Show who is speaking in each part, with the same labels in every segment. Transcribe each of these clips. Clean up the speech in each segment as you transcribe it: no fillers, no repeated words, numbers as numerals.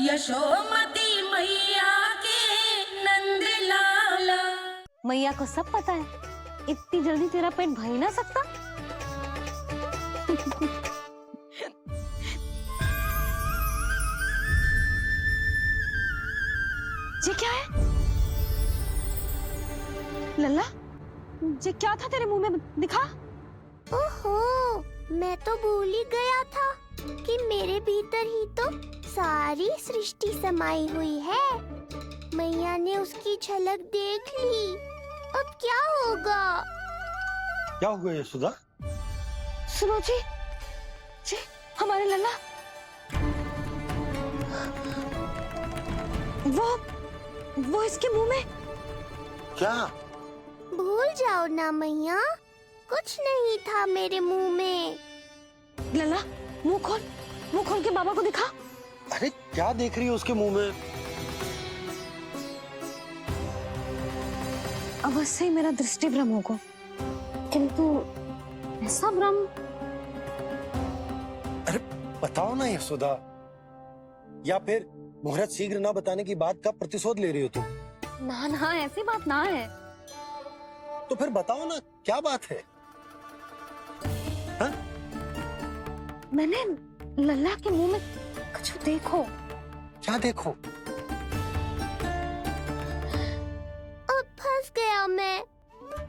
Speaker 1: यशोमती मैया के नंद लाला।
Speaker 2: मैया को सब पता है, इतनी जल्दी तेरा पेट भर ही ना सकता। ये क्या है लल्ला? ये क्या था तेरे मुंह में, दिखा।
Speaker 3: ओहो, मैं तो भूल ही गया था कि मेरे भीतर ही तो सारी सृष्टि समाई हुई है। मैया ने उसकी झलक देख ली, अब क्या होगा?
Speaker 4: क्या हुआ यशोदा?
Speaker 2: सुनो जी, हमारे लल्ला वो इसके मुंह में।
Speaker 4: क्या?
Speaker 3: भूल जाओ ना मैया, कुछ नहीं था मेरे मुंह में।
Speaker 2: लल्ला मुंह खोल के बाबा को दिखा।
Speaker 4: अरे क्या देख रही है उसके मुंह में?
Speaker 2: अवश्य ही मेरा दृष्टि भ्रम होगा, किंतु ऐसा भ्रम।
Speaker 4: अरे बताओ ना यशोदा, या फिर मुहूर्त शीघ्र ना बताने की बात का प्रतिशोध ले रही हो तुम?
Speaker 2: ना ऐसी बात ना है।
Speaker 4: तो फिर बताओ ना क्या बात है? हा?
Speaker 2: मैंने लल्ला के मुंह में कुछ देखो।
Speaker 4: क्या देखो?
Speaker 3: अब फंस गया मैं।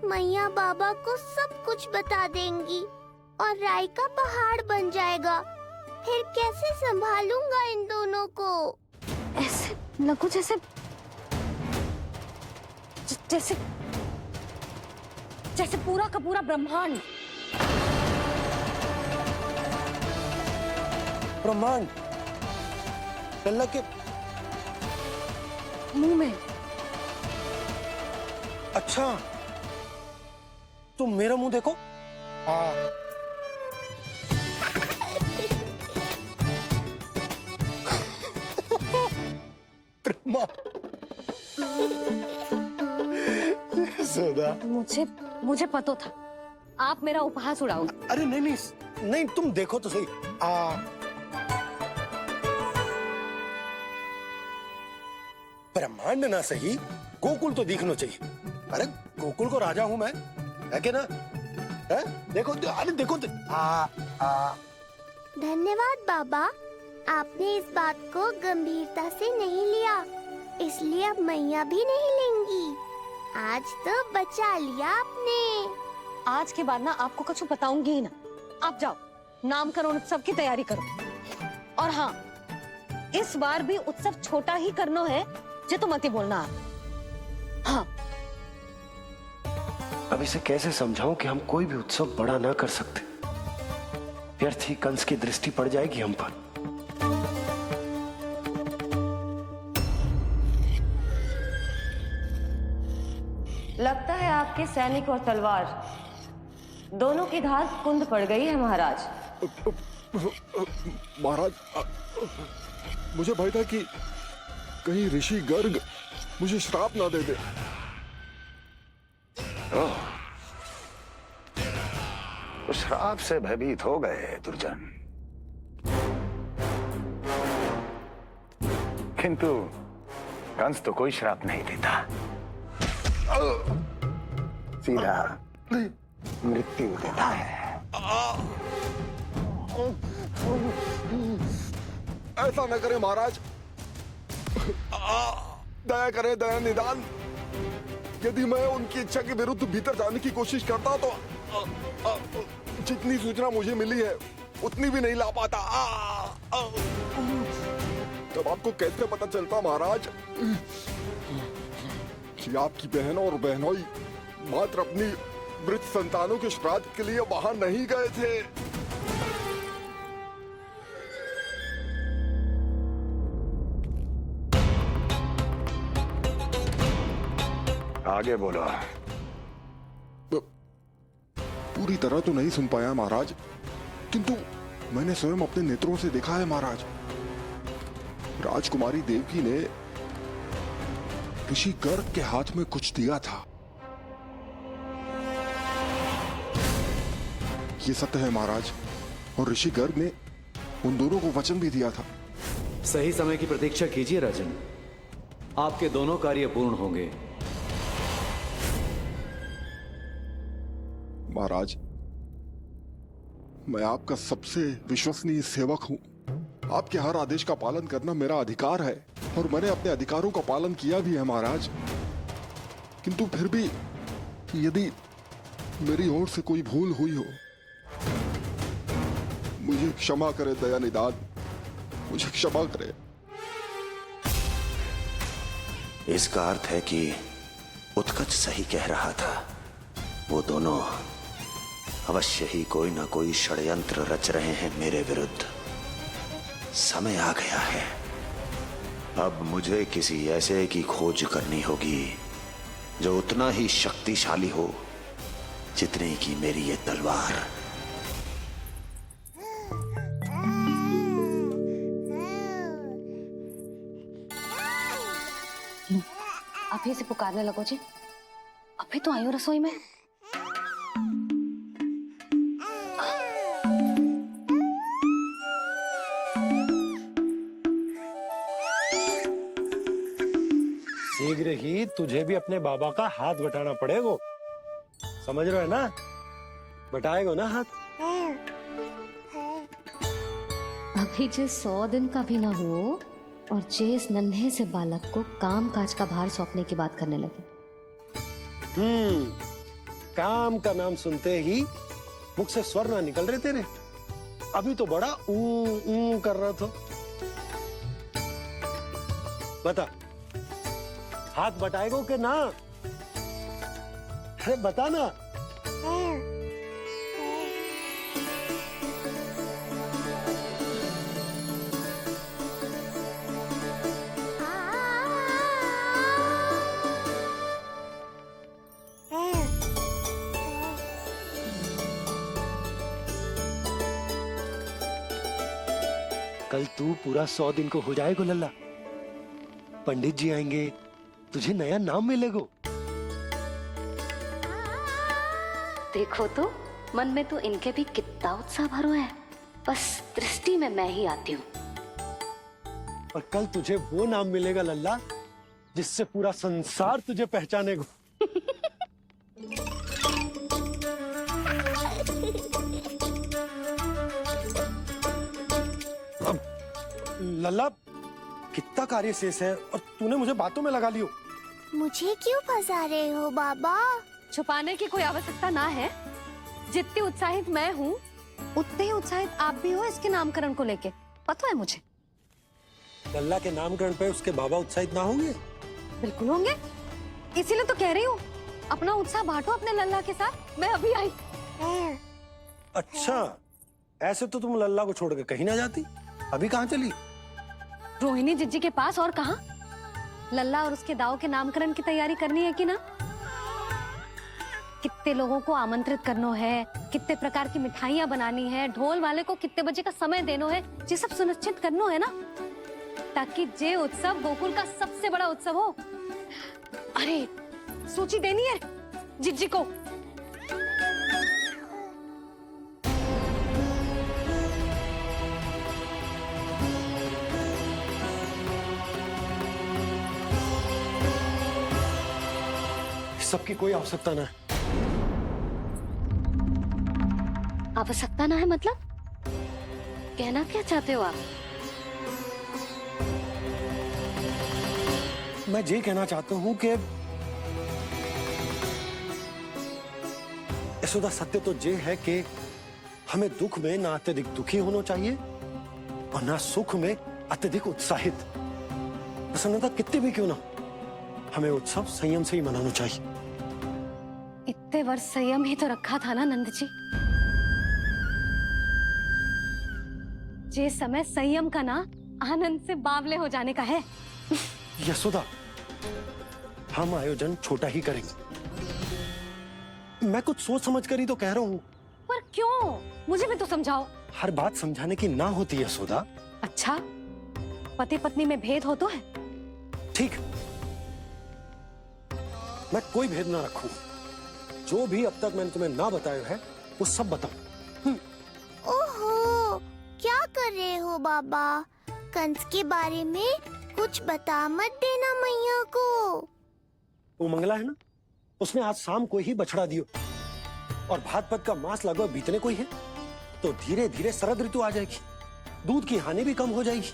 Speaker 3: मैया बाबा को सब कुछ बता देंगी और राय का पहाड़ बन जाएगा। फिर कैसे संभालूंगा इन दोनों को?
Speaker 2: ऐसे लगो जैसे पूरा का पूरा ब्रह्मांड।
Speaker 4: ब्रह्मांड लल्ला के
Speaker 2: मुंह में।
Speaker 4: अच्छा, तुम मेरा मुंह देखो। यशोदा,
Speaker 2: मुझे पता था आप मेरा उपहास उड़ाओगे।
Speaker 4: अरे नहीं, तुम देखो तो सही। ब्रह्मांड ना सही, गोकुल तो दिखना चाहिए। अरे गोकुल को राजा हूं मैं, है कि ना? है? देखो, अरे देखो।
Speaker 3: धन्यवाद बाबा, आपने इस बात को गंभीरता से नहीं लिया, इसलिए अब मैया भी नहीं लेंगी। आज तो बचा लिया आपने।
Speaker 2: आज के बाद ना आपको कुछ बताऊंगी ही ना। आप जाओ, नामकरण उत्सव की तैयारी करो। और हाँ, इस बार भी उत्सव छोटा ही करना है, जो तो मत ही बोलना। हाँ।
Speaker 5: अब इसे कैसे समझाऊं कि हम कोई भी उत्सव बड़ा ना कर सकते? व्यर्थ ही कंस की दृष्टि पड़ जाएगी हम पर।
Speaker 6: लगता है आपके सैनिक और तलवार दोनों की धार कुंद पड़ गई है महाराज।
Speaker 7: महाराज, मुझे भय था कि कहीं ऋषि गर्ग मुझे श्राप ना दे दे।
Speaker 5: तो श्राप से भयभीत हो गए दुर्जन, किंतु कंस तो कोई श्राप नहीं देता, सीधा मृत्यु देता है।
Speaker 7: ऐसा न करें महाराज, दया करें, दया निदान। यदि मैं उनकी इच्छा के विरुद्ध भीतर जाने की कोशिश करता तो जितनी सूचना मुझे मिली है उतनी भी नहीं ला पाता। तब आपको कैसे पता चलता महाराज कि आपकी बहन और बहनोई मात्र अपनी मृत संतानों के श्राद्ध के लिए वहां नहीं गए थे?
Speaker 5: आगे बोलो।
Speaker 7: पूरी तरह तो नहीं सुन पाया महाराज, किंतु मैंने स्वयं अपने नेत्रों से देखा है महाराज। राजकुमारी देवकी ने ऋषि गर्ग के हाथ में कुछ दिया था। ये सत्य है महाराज, और ऋषि गर्ग ने उन दोनों को वचन भी दिया था।
Speaker 8: सही समय की प्रतीक्षा कीजिए राजन, आपके दोनों कार्य पूर्ण होंगे।
Speaker 7: महाराज, मैं आपका सबसे विश्वसनीय सेवक हूं। आपके हर आदेश का पालन करना मेरा अधिकार है और मैंने अपने अधिकारों का पालन किया भी है महाराज। किंतु फिर भी यदि मेरी ओर से कोई भूल हुई हो, मुझे क्षमा करे दयानिधान, मुझे क्षमा करे।
Speaker 5: इसका अर्थ है कि उत्कच सही कह रहा था। वो दोनों अवश्य ही कोई ना कोई षड्यंत्र रच रहे हैं मेरे विरुद्ध। समय आ गया है, अब मुझे किसी ऐसे की खोज करनी होगी जो उतना ही शक्तिशाली हो जितनी की मेरी ये तलवार।
Speaker 2: अभी से पुकारने लगो जी, अभी तो आई हूँ रसोई में।
Speaker 4: शीघ्र ही तुझे भी अपने बाबा का हाथ बटाना पड़ेगा, समझ रहे हो ना? बटाएगा ना हाथ?
Speaker 2: अभी जे 100 दिन का भी ना हो और जे इस नन्हे से बालक को काम काज का भार सौंपने की बात करने लगे।
Speaker 4: काम का नाम सुनते ही मुख से स्वर ना निकल रहे तेरे। अभी तो बड़ा ऊ कर रहा था। बता, हाथ बटाएगो के ना? अरे बता ना। कल तू पूरा 100 दिन को हो जाएगा लल्ला। पंडित जी आएंगे, तुझे नया नाम मिलेगा।
Speaker 2: देखो तो मन में तो इनके भी कितना उत्साह भरो है, बस दृष्टि में मैं ही आती हूँ।
Speaker 4: और कल तुझे वो नाम मिलेगा लल्ला जिससे पूरा संसार तुझे पहचानेगा। लल्ला, कितना कार्य शेष है और तूने मुझे बातों में लगा लियो।
Speaker 3: मुझे क्यों फंसा रहे हो बाबा?
Speaker 2: छुपाने की कोई आवश्यकता ना है। जितनी उत्साहित मैं हूँ उतने ही उत्साहित आप भी हो इसके नामकरण को लेके, पता है मुझे।
Speaker 4: लल्ला के नामकरण पे उसके बाबा उत्साहित ना होंगे?
Speaker 2: बिल्कुल होंगे, इसीलिए तो कह रही हूँ अपना उत्साह बांटो अपने लल्ला के साथ। मैं अभी आई।
Speaker 4: अच्छा, ऐसे तो तुम लल्ला को छोड़ के कहीं ना जाती। अभी कहाँ चली?
Speaker 2: रोहिणी जिज्जी के पास, और कहाँ? लल्ला और उसके दाऊ के नामकरण की तैयारी करनी है कि ना? कितने लोगों को आमंत्रित करना है, कितने प्रकार की मिठाइयाँ बनानी है, ढोल वाले को कितने बजे का समय देना है, ये सब सुनिश्चित करना है ना, ताकि जे उत्सव गोकुल का सबसे बड़ा उत्सव हो। अरे सूची देनी है जिज्जी को।
Speaker 4: सबकी कोई आवश्यकता ना है।
Speaker 2: आवश्यकता ना है मतलब? कहना क्या चाहते हो आप?
Speaker 4: मैं ये कहना चाहता हूँ कि यशोदा, सत्य तो ये है कि हमें दुख में ना अत्यधिक दुखी होना चाहिए और ना सुख में अत्यधिक उत्साहित। प्रसन्नता कितनी भी क्यों ना, हमें उत्सव संयम से ही मनाना चाहिए।
Speaker 2: इतने वर्ष संयम ही तो रखा था ना नंद जी। जे समय संयम का ना आनंद से बावले हो जाने का है।
Speaker 4: यशोदा, हम आयोजन छोटा ही करेंगे। मैं कुछ सोच समझ कर ही तो कह रहा हूँ।
Speaker 2: पर क्यों? मुझे भी तो समझाओ।
Speaker 4: हर बात समझाने की ना होती यशोदा।
Speaker 2: अच्छा, पति पत्नी में भेद हो तो है?
Speaker 4: ठीक, मैं कोई भेद ना रखूं। जो भी अब तक मैंने तुम्हें ना बताया है वो सब बताऊं।
Speaker 3: ओहो, क्या कर रहे हो बाबा? कंस के बारे में कुछ बता मत देना मैया को।
Speaker 4: वो मंगला है ना, उसने आज शाम को ही बछड़ा दियो और भात पत का मांस लगभग बीतने को ही है, तो धीरे धीरे शरद ऋतु आ जाएगी, दूध की हानि भी कम हो जाएगी।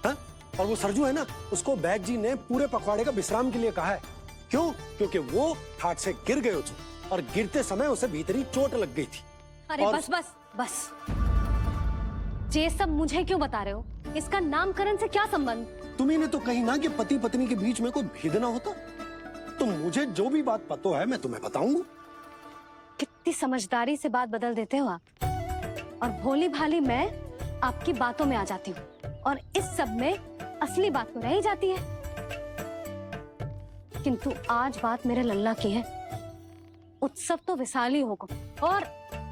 Speaker 4: हाँ? और वो सरजू है ना, उसको बैग जी ने पूरे पखवाड़े का विश्राम के लिए कहा है। क्यों? क्योंकि वो ठाट से गिर गए थे और गिरते समय उसे भीतरी चोट लग गई थी।
Speaker 2: अरे
Speaker 4: और...
Speaker 2: बस बस बस, ये सब मुझे क्यों बता रहे हो? इसका नामकरण से क्या संबंध?
Speaker 4: तुम्ही ने तो कही ना कि पति पत्नी के बीच में कोई भेद ना होता, तो मुझे जो भी बात पता है मैं तुम्हें बताऊंगा।
Speaker 2: कितनी समझदारी से बात बदल देते हो आप, और भोली भाली मैं आपकी बातों में आ जाती हूँ और इस सब में असली बात तो रह ही जाती है। किंतु आज बात मेरे लल्ला की है, उत्सव तो विशाल ही होगा और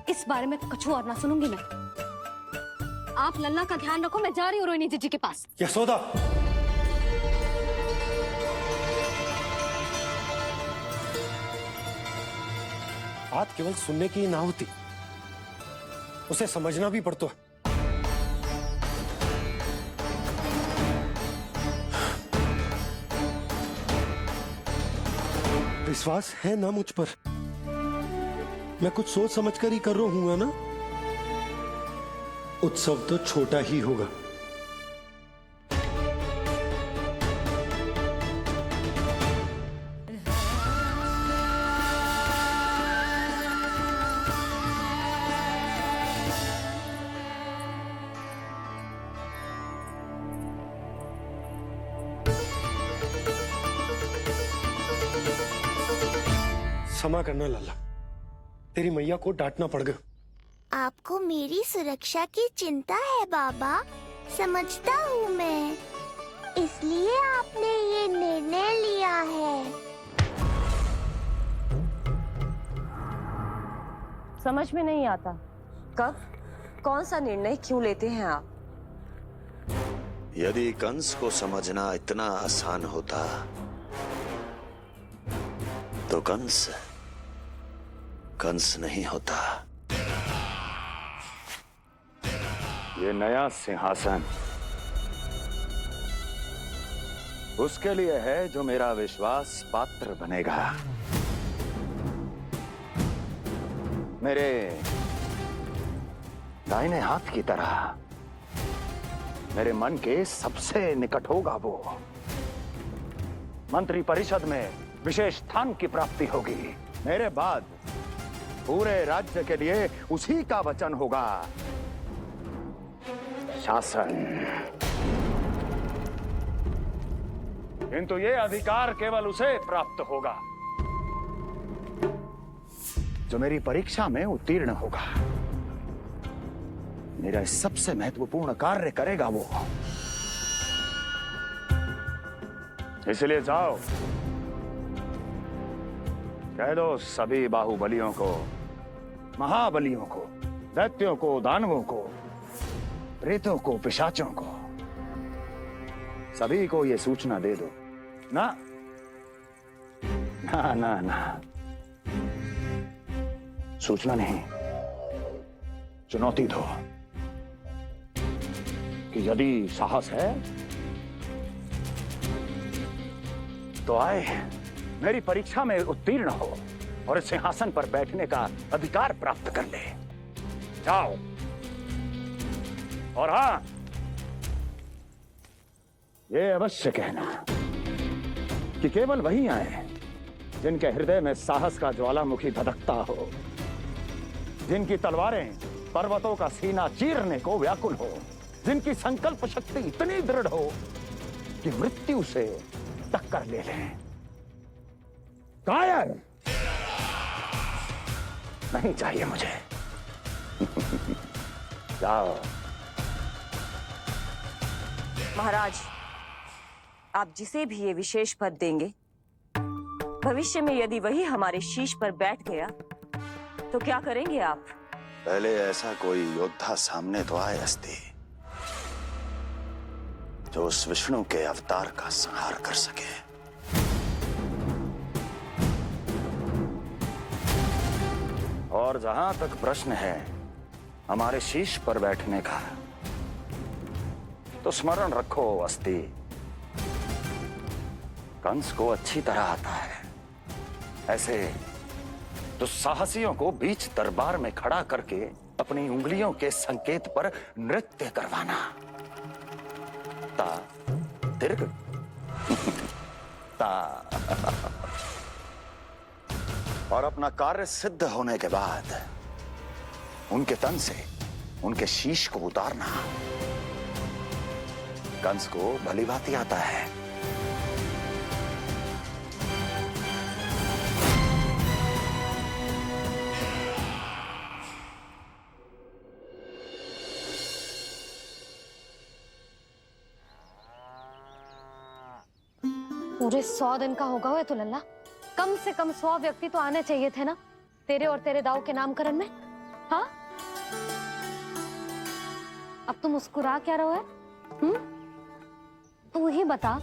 Speaker 2: इस बारे में कछु और ना सुनूंगी मैं। आप लल्ला का ध्यान रखो, मैं जा रही हूँ रोहिणी जीजी के पास।
Speaker 4: यशोदा, बात केवल सुनने की ना होती, उसे समझना भी पड़ता है। विश्वास है ना मुझ पर? मैं कुछ सोच समझ कर ही कर रहा हूँ ना। उत्सव तो छोटा ही होगा। क्षमा करना लल्ला, तेरी मैया को डांटना पड़ गया।
Speaker 3: आपको मेरी सुरक्षा की चिंता है बाबा, समझता हूँ मैं, इसलिए आपने ये निर्णय लिया है।
Speaker 6: समझ में नहीं आता, कब कौन सा निर्णय क्यों लेते हैं आप?
Speaker 5: यदि कंस को समझना इतना आसान होता तो कंस नहीं होता।
Speaker 9: ये नया सिंहासन उसके लिए है जो मेरा विश्वास पात्र बनेगा। मेरे दाहिने हाथ की तरह मेरे मन के सबसे निकट होगा वो। मंत्री परिषद में विशेष स्थान की प्राप्ति होगी। मेरे बाद पूरे राज्य के लिए उसी का वचन होगा। शासन। किंतु ये अधिकार केवल उसे प्राप्त होगा जो मेरी परीक्षा में उत्तीर्ण होगा। मेरा सबसे महत्वपूर्ण कार्य करेगा वो। इसलिए जाओ, कह दो सभी बाहुबलियों को, महाबलियों को, दैत्यों को, दानवों को, प्रेतों को, पिशाचों को, सभी को ये सूचना दे दो ना ना ना ना, सूचना नहीं, चुनौती दो कि यदि साहस है तो आए, मेरी परीक्षा में उत्तीर्ण हो और इस सिंहासन पर बैठने का अधिकार प्राप्त कर ले। जाओ। और हां, ये अवश्य कहना कि केवल वही आए जिनके हृदय में साहस का ज्वालामुखी धधकता हो, जिनकी तलवारें पर्वतों का सीना चीरने को व्याकुल हो, जिनकी संकल्प शक्ति इतनी दृढ़ हो कि मृत्यु से टक्कर ले लें। कायर नहीं चाहिए मुझे। जाओ।
Speaker 6: महाराज, आप जिसे भी ये विशेष पद देंगे, भविष्य में यदि वही हमारे शीश पर बैठ गया तो क्या करेंगे आप?
Speaker 5: पहले ऐसा कोई योद्धा सामने तो आए अस्ति जो उस विष्णु के अवतार का संहार कर सके।
Speaker 9: और जहां तक प्रश्न है हमारे शीश पर बैठने का, तो स्मरण रखो अस्ति, कंस को अच्छी तरह आता है ऐसे दुस्साहसियों को बीच दरबार में खड़ा करके अपनी उंगलियों के संकेत पर नृत्य करवाना। ता दीर्घ ता और अपना कार्य सिद्ध होने के बाद उनके तन से उनके शीश को उतारना। कंस को भली भांति आता है।
Speaker 2: पूरे 100 दिन का होगा हुआ तो लल्ला, कम से कम 100 व्यक्ति तो आने चाहिए थे ना तेरे और तेरे दाऊ के नामकरण में। हाँ, अब तुम मुस्कुरा क्या रहो है? तू ही बता,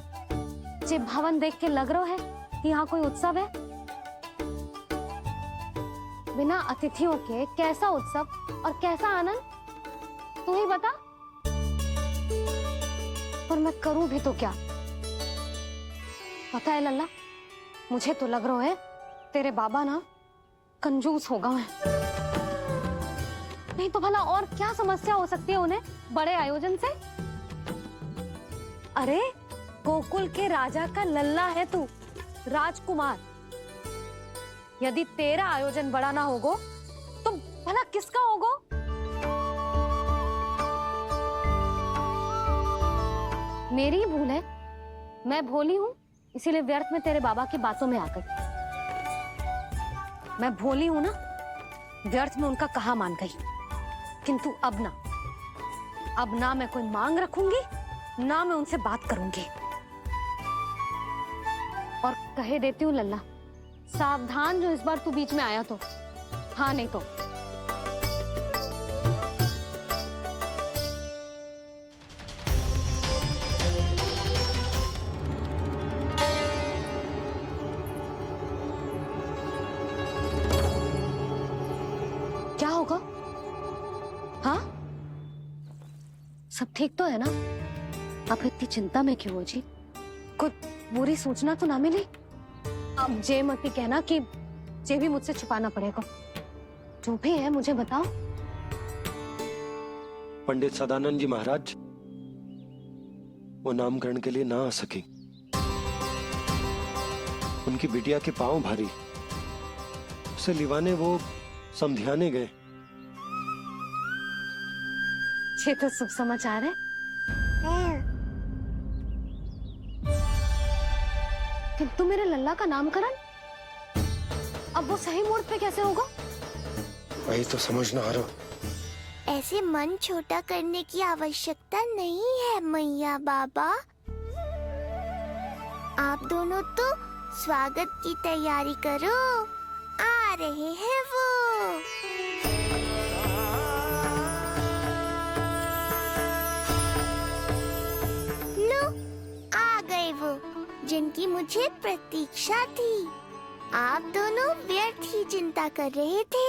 Speaker 2: जे भवन देख के लग रहा है कि यहाँ कोई उत्सव है? बिना अतिथियों के कैसा उत्सव और कैसा आनंद, तू ही बता। और मैं करूं भी तो क्या? पता है लल्ला, मुझे तो लग रहा है तेरे बाबा ना कंजूस हो गए हैं। नहीं तो भला और क्या समस्या हो सकती है उन्हें बड़े आयोजन से? अरे गोकुल के राजा का लल्ला है तू, राजकुमार। यदि तेरा आयोजन बड़ा ना होगो तो भला किसका होगो? मेरी ही भूल है, मैं भोली हूं, इसीलिए व्यर्थ में तेरे बाबा की बातों में आ गई। मैं भोली हूं ना, व्यर्थ में उनका कहा मान गई। किंतु अब ना मैं कोई मांग रखूंगी, ना मैं उनसे बात करूंगी। और कहे देती हूँ लल्ला, सावधान जो इस बार तू बीच में आया तो। हाँ नहीं तो क्या होगा? हाँ, सब ठीक तो है ना? आप इतनी चिंता में क्यों हो जी? कुछ बुरी सूचना तो ना मिली? अब जे मत कहना कि जे भी मुझसे छुपाना पड़ेगा। जो भी है मुझे बताओ।
Speaker 4: पंडित सदानंद जी महाराज वो नामकरण के लिए ना आ सके। उनकी बिटिया के पांव भारी, उसे लिवाने वो समझाने गए।
Speaker 2: ये तो शुभ समाचार है। किंतु मेरे लल्ला का नामकरण अब वो सही मुहूर्त पे कैसे होगा?
Speaker 4: वही तो समझ ना आ रहा।
Speaker 3: ऐसे मन छोटा करने की आवश्यकता नहीं है मैया बाबा। आप दोनों तो स्वागत की तैयारी करो, आ रहे हैं वो। लो, आ गए वो जिनकी मुझे प्रतीक्षा थी। आप दोनों व्यर्थ ही चिंता कर रहे थे।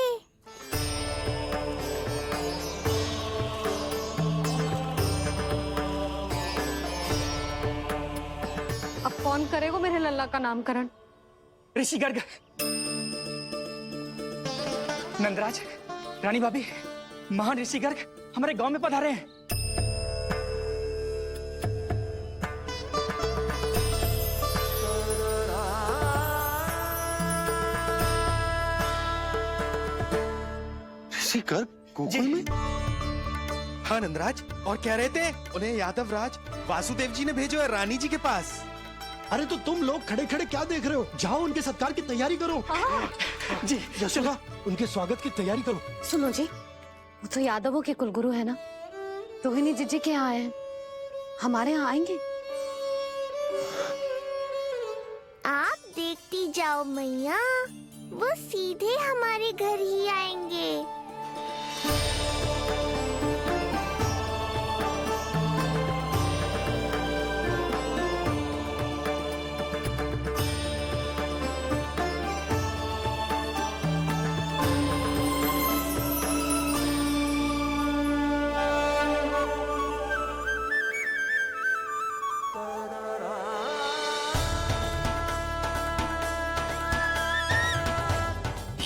Speaker 2: अब कौन करेगा मेरे लल्ला का नामकरण?
Speaker 10: ऋषि गर्ग, नंदराज, रानी भाभी, महान ऋषि गर्ग हमारे गांव में पधारे हैं।
Speaker 4: ऋषि गर्ग गोकुल में?
Speaker 11: हाँ नंदराज, और कह रहे थे उन्हें यादव राज वासुदेव जी ने भेजो है रानी जी के पास।
Speaker 4: अरे तो तुम लोग खड़े खड़े क्या देख रहे हो? जाओ उनके सत्कार की तैयारी करो।
Speaker 10: जी
Speaker 4: यशोदा, उनके स्वागत की तैयारी करो।
Speaker 2: सुनो जी, वो तो यादवों के कुलगुरु है ना, रोहिणी जीजी के यहाँ आए हैं, हमारे यहाँ आएंगे।
Speaker 3: आप देखती जाओ मैया, वो सीधे हमारे घर ही आएंगे।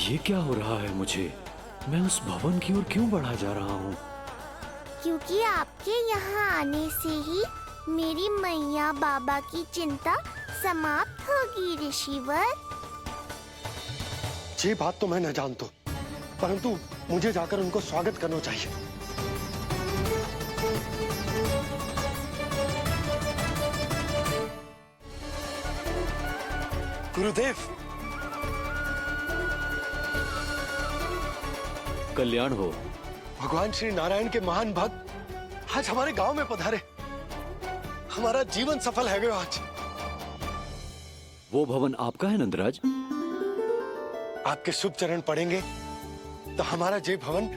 Speaker 8: ये क्या हो रहा है मुझे? मैं उस भवन की ओर क्यों बढ़ा जा रहा हूँ?
Speaker 3: क्योंकि आपके यहाँ आने से ही मेरी मैया बाबा की चिंता समाप्त होगी ऋषिवर।
Speaker 4: ये बात तो मैं न जानता, परंतु मुझे जाकर उनको स्वागत करना चाहिए। गुरुदेव,
Speaker 8: कल्याण हो।
Speaker 4: भगवान श्री नारायण के महान भक्त आज हमारे गांव में पधारे। हमारा जीवन सफल है गया आज।
Speaker 8: वो भवन आपका है नंदराज?
Speaker 4: आपके शुभ चरण पड़ेंगे तो हमारा जय भवन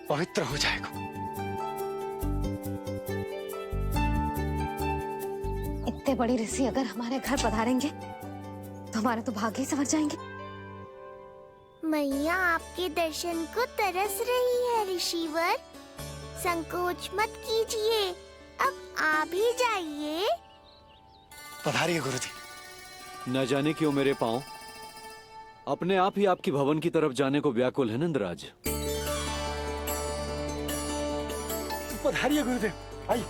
Speaker 4: पवित्र हो जाएगा।
Speaker 2: इतने बड़ी ऋषि अगर हमारे घर पधारेंगे तो हमारे तो भाग्य ही संवर जाएंगे।
Speaker 3: मैया आपके दर्शन को तरस रही है ऋषिवर। संकोच मत कीजिए, अब आप ही जाइए।
Speaker 4: पधारिए गुरुजी।
Speaker 8: न जाने क्यों मेरे पांव अपने आप ही आपकी भवन की तरफ जाने को व्याकुल है नंदराज।
Speaker 4: पधारिए गुरुदेव, आइए।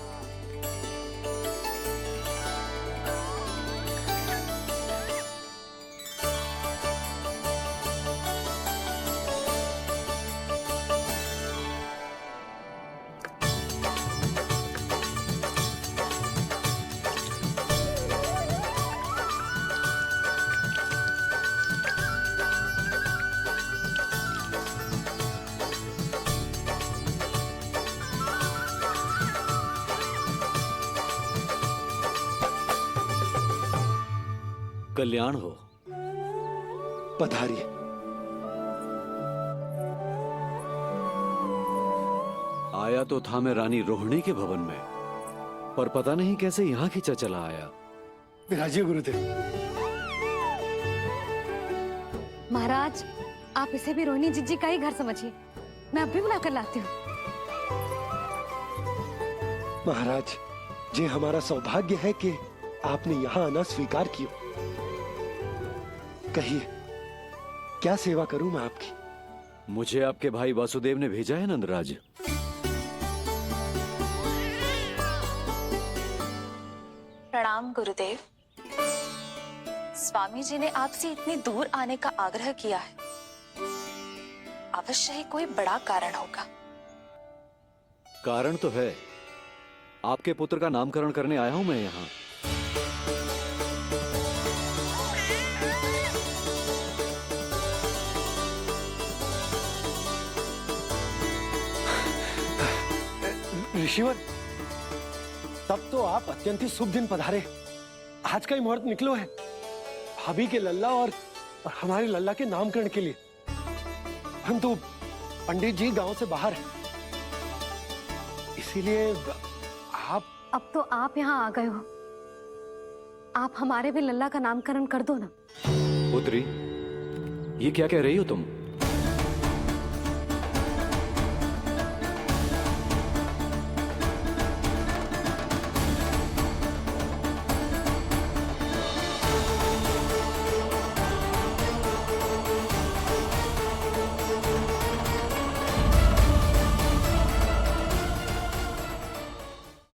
Speaker 8: कल्याण हो।
Speaker 4: पधारिए।
Speaker 8: आया तो था मैं रानी रोहिणी के भवन में, पर पता नहीं कैसे यहाँ खींचा चला आया।
Speaker 4: विराजिए गुरुदेव।
Speaker 2: महाराज, आप इसे भी रोहिणी जीजी का ही घर समझिए। मैं अब भी बुलाकर लाती हूँ।
Speaker 4: महाराज, ये हमारा सौभाग्य है कि आपने यहाँ आना स्वीकार किया। कहिए, क्या सेवा करूं मैं आपकी?
Speaker 8: मुझे आपके भाई वासुदेव ने भेजा है नंदराज।
Speaker 12: प्रणाम गुरुदेव। स्वामी जी ने आपसे इतनी दूर आने का आग्रह किया है। अवश्य ही कोई बड़ा कारण होगा।
Speaker 8: कारण तो है। आपके पुत्र का नामकरण करने आया हूं मैं यहाँ।
Speaker 4: ऋषिवर, तब तो आप अत्यंत ही शुभ दिन पधारे। आज का ही मुहूर्त निकलो है भाभी के लल्ला और हमारे लल्ला के नामकरण के लिए। परंतु पंडित जी गांव से बाहर हैं, इसीलिए आप।
Speaker 2: अब तो आप यहाँ आ गए हो, आप हमारे भी लल्ला का नामकरण कर दो ना।
Speaker 8: पुत्री, ये क्या कह रही हो तुम?